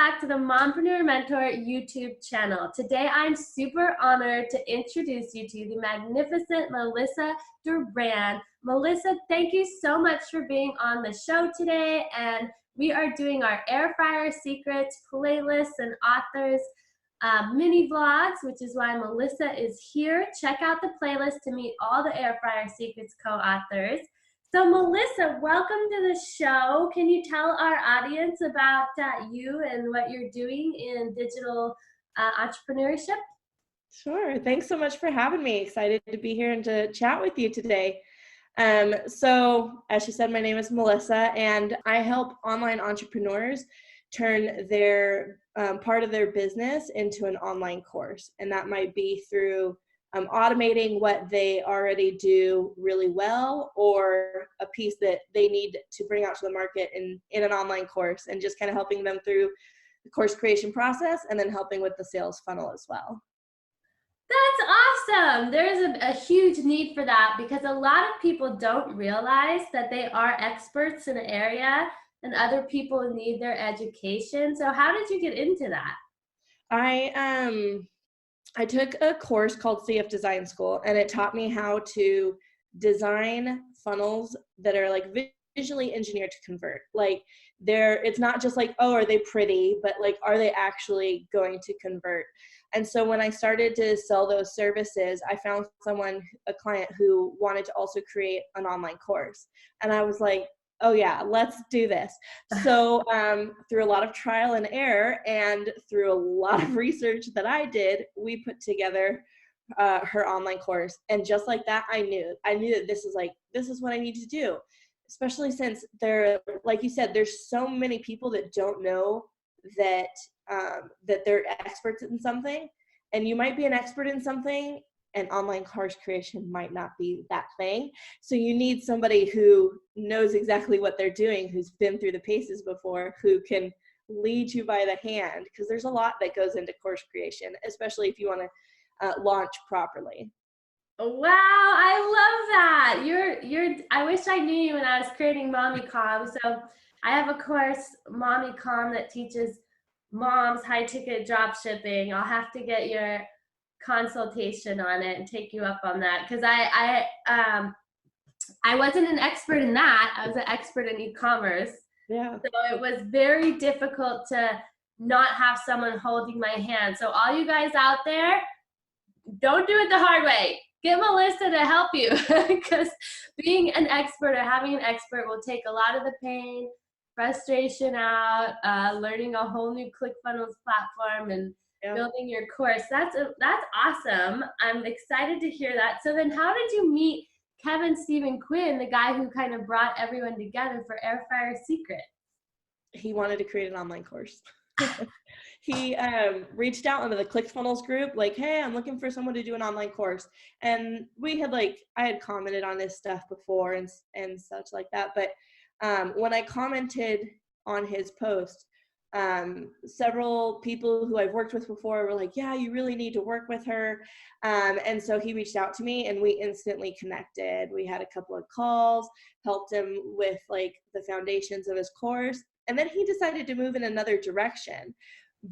back to the Mompreneur Mentor YouTube channel. Today, I'm super honored to introduce you to the magnificent Melissa Duran. Melissa, thank you so much for being on the show today. And we are doing our Air Fryer Secrets playlists and authors mini vlogs, which is why Melissa is here. Check out the playlist to meet all the Air Fryer Secrets co-authors. So Melissa, welcome to the show. Can you tell our audience about you and what you're doing in digital entrepreneurship? Sure. Thanks so much for having me. Excited to be here and to chat with you today. So as she said, my name is Melissa, and I help online entrepreneurs turn their part of their business into an online course. And that might be through automating what they already do really well, or a piece that they need to bring out to the market in an online course, and just kind of helping them through the course creation process, and then helping with the sales funnel as well. That's awesome. There's a huge need for that because a lot of people don't realize that they are experts in an area and other people need their education. So how did you get into that? I took a course called CF Design School, and it taught me how to design funnels that are like visually engineered to convert. Like it's not just like, oh, are they pretty, but like, are they actually going to convert? And so when I started to sell those services, I found a client who wanted to also create an online course. And I was like, oh yeah, let's do this. So through a lot of trial and error and through a lot of research that I did, we put together her online course. And just like that, I knew that this is what I need to do, especially since like you said, there's so many people that don't know that they're experts in something, and you might be an expert in something, and online course creation might not be that thing. So you need somebody who knows exactly what they're doing, who's been through the paces before, who can lead you by the hand, because there's a lot that goes into course creation, especially if you want to launch properly. Wow, I love that. I wish I knew you when I was creating MommyCom. So I have a course, MommyCom, that teaches moms high ticket drop shipping. I'll have to get your consultation on it and take you up on that, because I wasn't an expert in that. I was an expert in e-commerce. Yeah. So it was very difficult to not have someone holding my hand. So all you guys out there, don't do it the hard way. Get Melissa to help you, because being an expert or having an expert will take a lot of the pain, frustration out, learning a whole new Clickfunnels platform and building your course. That's awesome. I'm excited to hear that. So then how did you meet Kevin Stephen Quinn, the guy who kind of brought everyone together for Air Fryer Secrets? He wanted to create an online course. He reached out into the Clickfunnels group, like, hey, I'm looking for someone to do an online course. And I had commented on his stuff before and such like that. But when I commented on his post, several people who I've worked with before were like, yeah, you really need to work with her. And so he reached out to me, and we instantly connected. We had a couple of calls, helped him with like the foundations of his course. And then he decided to move in another direction.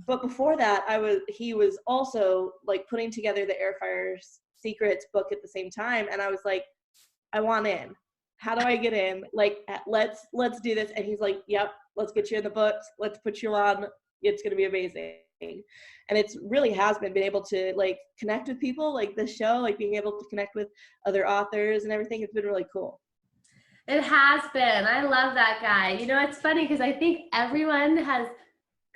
But before that, he was also like putting together the Air Fryer Secrets book at the same time. And I was like, I want in. How do I get in? Like, let's do this. And he's like, yep, let's get you in the books. Let's put you on. It's going to be amazing. And it's really has been able to like connect with people like this show, like being able to connect with other authors and everything. It's been really cool. It has been. I love that guy. You know, it's funny because I think everyone has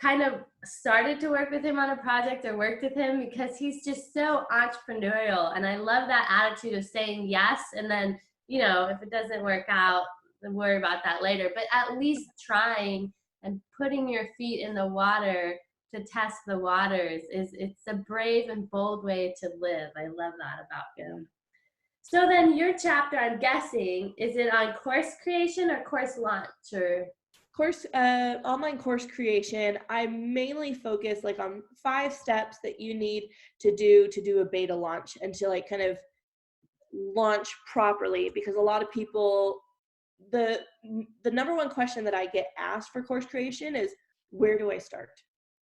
kind of started to work with him on a project or worked with him because he's just so entrepreneurial. And I love that attitude of saying yes. And then, you know, if it doesn't work out, then worry about that later. But at least trying and putting your feet in the water to test the waters it's a brave and bold way to live. I love that about him. So then your chapter, I'm guessing, is it on course creation or course launch or? Online course creation. I mainly focus like on 5 steps that you need to do a beta launch and to like kind of launch properly, because a lot of people, the number one question that I get asked for course creation is, where do I start?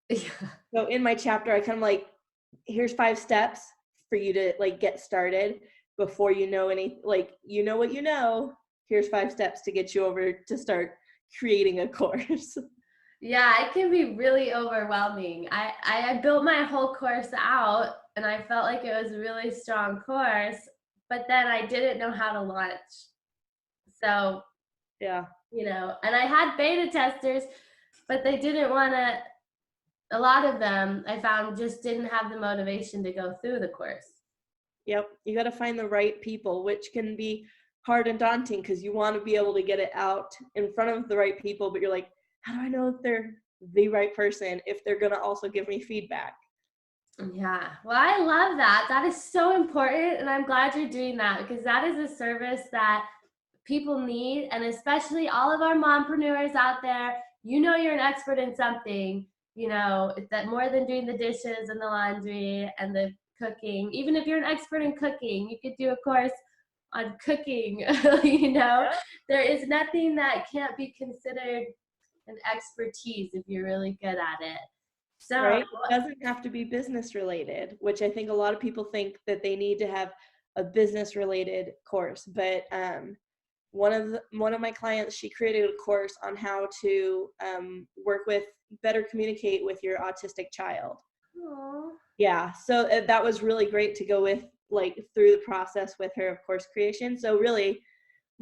Yeah. So in my chapter, I kind of like, here's 5 steps for you to like get started before you know any, like, you know what you know, here's 5 steps to get you over to start creating a course. Yeah, it can be really overwhelming. I built my whole course out and I felt like it was a really strong course, but then I didn't know how to launch. So, Yeah. and I had beta testers, but they didn't want to, a lot of them I found just didn't have the motivation to go through the course. Yep. You got to find the right people, which can be hard and daunting because you want to be able to get it out in front of the right people, but you're like, how do I know if they're the right person, if they're going to also give me feedback? Yeah, well, I love that. That is so important. And I'm glad you're doing that because that is a service that people need. And especially all of our mompreneurs out there, you're an expert in something, it's that more than doing the dishes and the laundry and the cooking. Even if you're an expert in cooking, you could do a course on cooking. Yeah. There is nothing that can't be considered an expertise if you're really good at it. So, Right? It doesn't have to be business related, which I think a lot of people think that they need to have a business related course. But one of my clients, she created a course on how to work with, better communicate with your autistic child. aw. Yeah, so that was really great to go with, like, through the process with her of course creation. So really,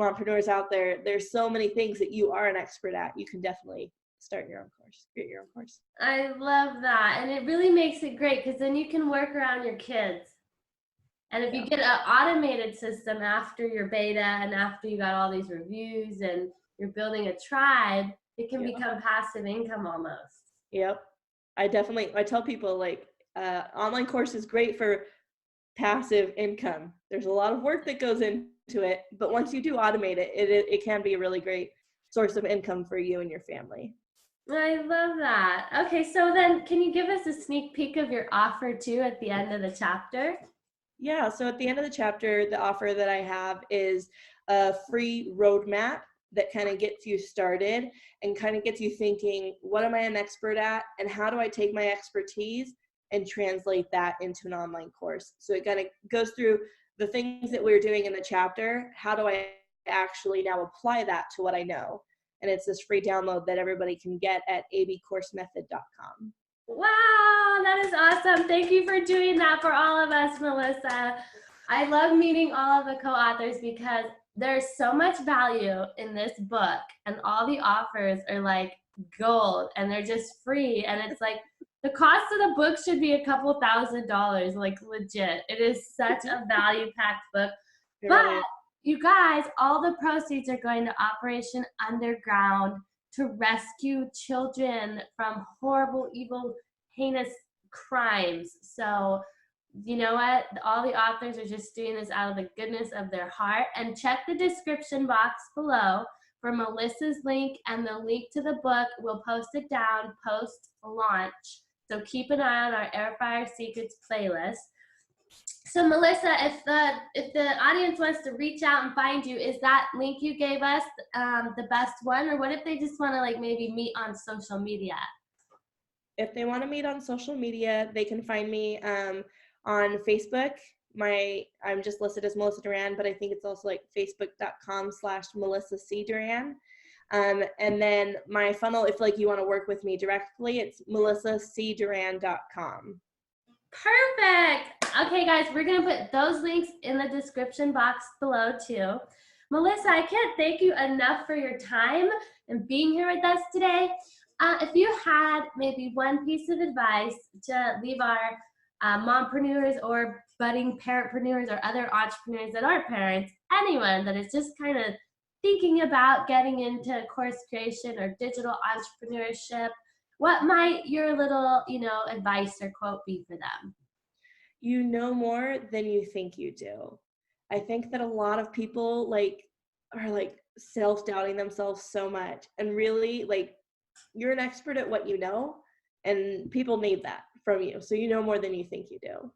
mompreneurs out there, there's so many things that you are an expert at. You can definitely start your own course, create your own course. I love that. And it really makes it great because then you can work around your kids. And if you Yeah. get an automated system after your beta and after you got all these reviews and you're building a tribe, it can Yeah. become passive income almost. Yep. I tell people, like, online course is great for passive income. There's a lot of work that goes into it, but once you do automate it, it can be a really great source of income for you and your family. I love that. Okay, so then can you give us a sneak peek of your offer too at the end of the chapter? Yeah, so at the end of the chapter, the offer that I have is a free roadmap that kind of gets you started and kind of gets you thinking, what am I an expert at, and how do I take my expertise and translate that into an online course? So it kind of goes through the things that we're doing in the chapter. How do I actually now apply that to what I know? And it's this free download that everybody can get at abcoursemethod.com. Wow, that is awesome. Thank you for doing that for all of us, Melissa. I love meeting all of the co-authors because there's so much value in this book and all the offers are like gold and they're just free. And it's like the cost of the book should be a couple $1,000s, like legit. It is such a value-packed book. It But really is. you guys, all the proceeds are going to Operation Underground to rescue children from horrible, evil, heinous crimes. So, you know what? All the authors are just doing this out of the goodness of their heart. And check the description box below for Melissa's link and the link to the book. We'll post it down post launch. So keep an eye on our Air Fryer Secrets playlist. So Melissa, if the audience wants to reach out and find you, is that link you gave us the best one, or what if they just want to like maybe meet on social media? If they want to meet on social media, they can find me on Facebook. I'm just listed as Melissa Duran, but I think it's also like facebook.com/Melissa C. Duran. And then my funnel, if like you want to work with me directly, it's melissacduran.com. Perfect. Okay, guys, we're going to put those links in the description box below too. Melissa, I can't thank you enough for your time and being here with us today. If you had maybe one piece of advice to leave our mompreneurs or budding parentpreneurs or other entrepreneurs that aren't parents, anyone that is just kind of thinking about getting into course creation or digital entrepreneurship, what might your little, advice or quote be for them? You know more than you think you do. I think that a lot of people are like self-doubting themselves so much, and really, like, you're an expert at what you know, and people need that from you. So you know more than you think you do.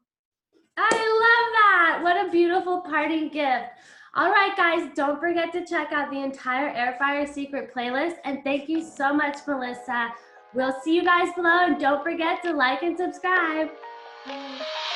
I love that. What a beautiful parting gift. All right, guys, don't forget to check out the entire Air Fryer Secret playlist. And thank you so much, Melissa, We'll see you guys below, and don't forget to like and subscribe. Bye.